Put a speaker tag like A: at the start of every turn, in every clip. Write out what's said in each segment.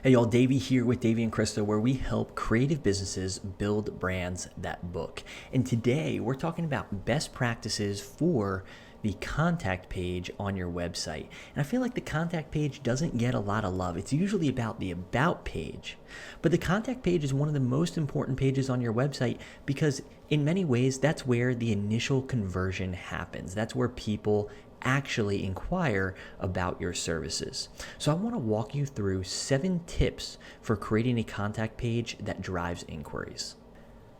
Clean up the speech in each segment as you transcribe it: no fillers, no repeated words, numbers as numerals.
A: Hey y'all, Davey here with Davey and Krista, where we help creative businesses build brands that book. And today we're talking about best practices for the contact page on your website. And I feel like the contact page doesn't get a lot of love. It's usually about the about page. But the contact page is one of the most important pages on your website because in many ways that's where the initial conversion happens. That's where people actually inquire about your services. So I want to walk you through 7 tips for creating a contact page that drives inquiries.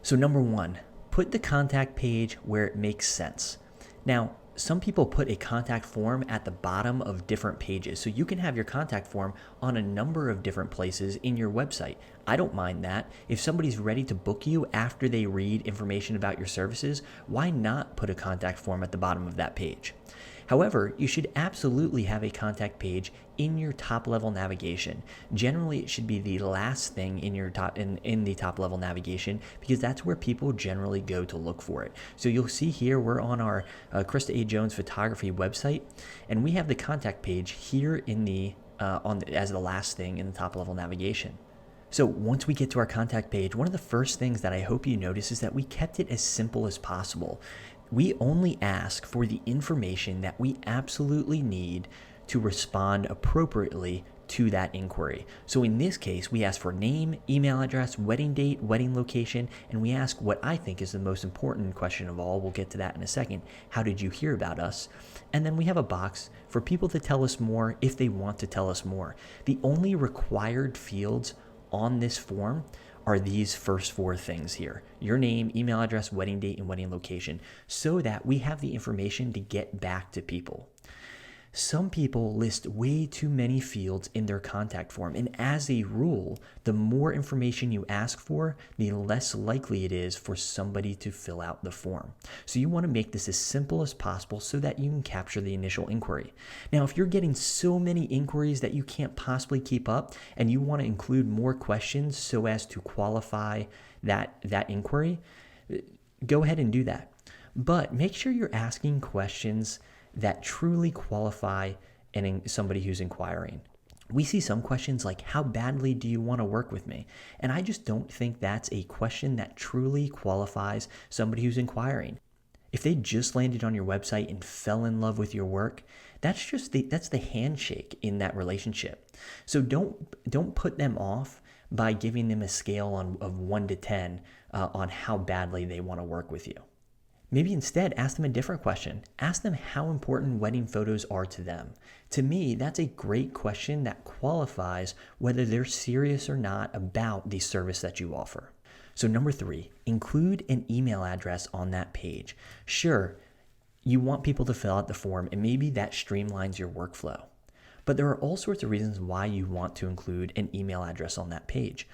A: So number 1, put the contact page where it makes sense. Now, some people put a contact form at the bottom of different pages. So you can have your contact form on a number of different places in your website. I don't mind that. If somebody's ready to book you after they read information about your services, why not put a contact form at the bottom of that page? However, you should absolutely have a contact page in your top level navigation. Generally, it should be the last thing in your in the top level navigation because that's where people generally go to look for it. So you'll see here we're on our Krista A. Jones photography website, and we have the contact page here in the as the last thing in the top level navigation. So once we get to our contact page, one of the first things that I hope you notice is that we kept it as simple as possible. We only ask for the information that we absolutely need to respond appropriately to that inquiry. So in this case, we ask for name, email address, wedding date, wedding location, and we ask what I think is the most important question of all. We'll get to that in a second. How did you hear about us? And then we have a box for people to tell us more if they want to tell us more. The only required fields on this form are these first 4 things here: your name, email address, wedding date, and wedding location, so that we have the information to get back to people. Some people list way too many fields in their contact form, and as a rule, the more information you ask for, the less likely it is for somebody to fill out the form. So you want to make this as simple as possible so that you can capture the initial inquiry. Now, if you're getting so many inquiries that you can't possibly keep up, and you want to include more questions so as to qualify that inquiry, go ahead and do that. But make sure you're asking questions that truly qualify somebody who's inquiring. We see some questions like, how badly do you want to work with me? And I just don't think that's a question that truly qualifies somebody who's inquiring. If they just landed on your website and fell in love with your work, that's the handshake in that relationship. So don't put them off by giving them a scale of 1 to 10 on how badly they want to work with you. Maybe instead ask them a different question. Ask them how important wedding photos are to them. To me, that's a great question that qualifies whether they're serious or not about the service that you offer. So number 3, include an email address on that page. Sure, you want people to fill out the form, and maybe that streamlines your workflow. But there are all sorts of reasons why you want to include an email address on that page.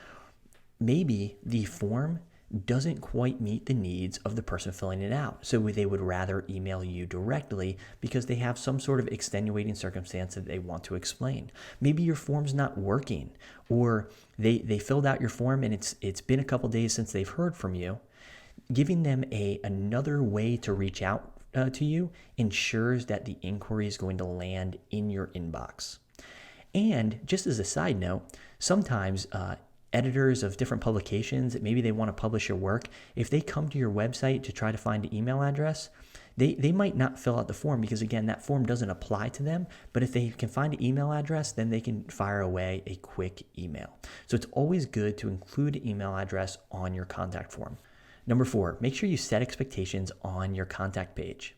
A: Maybe the form doesn't quite meet the needs of the person filling it out. So they would rather email you directly because they have some sort of extenuating circumstance that they want to explain. Maybe your form's not working, or they filled out your form and it's been a couple days since they've heard from you. Giving them another way to reach out to you ensures that the inquiry is going to land in your inbox. And just as a side note, sometimes editors of different publications, maybe they want to publish your work. If they come to your website to try to find an email address, they might not fill out the form because, again, that form doesn't apply to them. But if they can find an email address, then they can fire away a quick email. So it's always good to include an email address on your contact form. Number 4, make sure you set expectations on your contact page.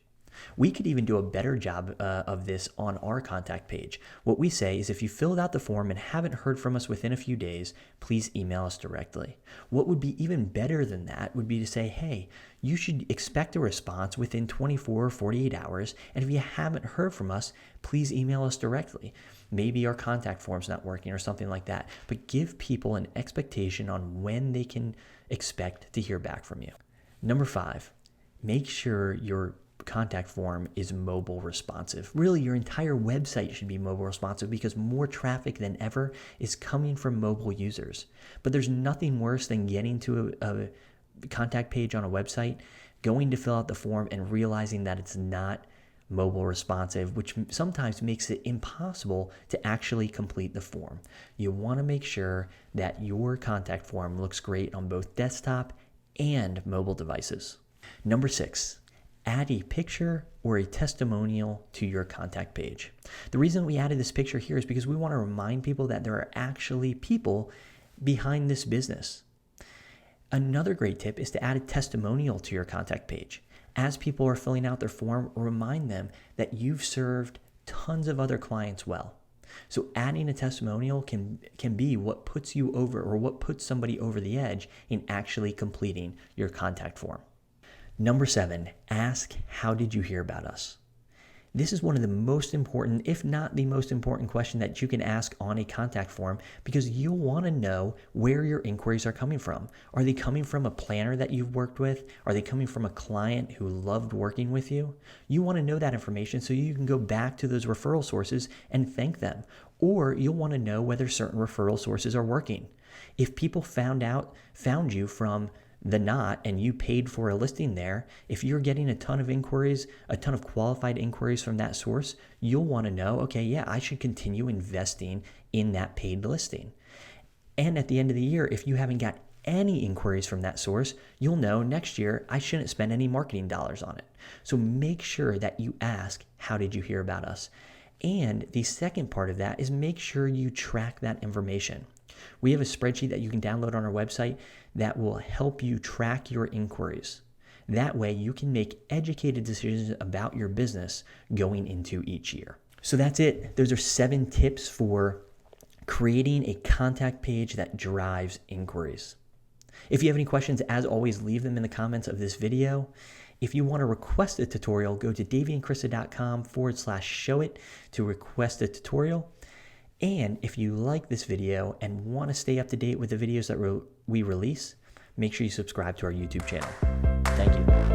A: We could even do a better job of this on our contact page. What we say is, if you filled out the form and haven't heard from us within a few days, please email us directly. What would be even better than that would be to say, hey, you should expect a response within 24 or 48 hours, and if you haven't heard from us, please email us directly. Maybe our contact form's not working or something like that, but give people an expectation on when they can expect to hear back from you. Number 5, make sure your contact form is mobile responsive. Really, your entire website should be mobile responsive because more traffic than ever is coming from mobile users. But there's nothing worse than getting to a contact page on a website, going to fill out the form and realizing that it's not mobile responsive, which sometimes makes it impossible to actually complete the form. You want to make sure that your contact form looks great on both desktop and mobile devices. Number 6, add a picture or a testimonial to your contact page. The reason we added this picture here is because we want to remind people that there are actually people behind this business. Another great tip is to add a testimonial to your contact page. As people are filling out their form, remind them that you've served tons of other clients well. So adding a testimonial can be what puts you over, or what puts somebody over the edge in actually completing your contact form. Number 7, ask, how did you hear about us? This is one of the most important, if not the most important question that you can ask on a contact form, because you'll want to know where your inquiries are coming from. Are they coming from a planner that you've worked with? Are they coming from a client who loved working with you? You want to know that information so you can go back to those referral sources and thank them. Or you'll want to know whether certain referral sources are working. If people found you from The Knot and you paid for a listing there, if you're getting a ton of inquiries, a ton of qualified inquiries from that source, you'll want to know, okay, yeah, I should continue investing in that paid listing. And at the end of the year, if you haven't got any inquiries from that source, you'll know next year I shouldn't spend any marketing dollars on it. So make sure that you ask, how did you hear about us? And the second part of that is make sure you track that information. We have a spreadsheet that you can download on our website that will help you track your inquiries. That way you can make educated decisions about your business going into each year. So that's it. Those are 7 tips for creating a contact page that drives inquiries. If you have any questions, as always, leave them in the comments of this video. If you want to request a tutorial, go to daveyandkrista.com/showit to request a tutorial. And if you like this video and want to stay up to date with the videos that we release, make sure you subscribe to our YouTube channel. Thank you.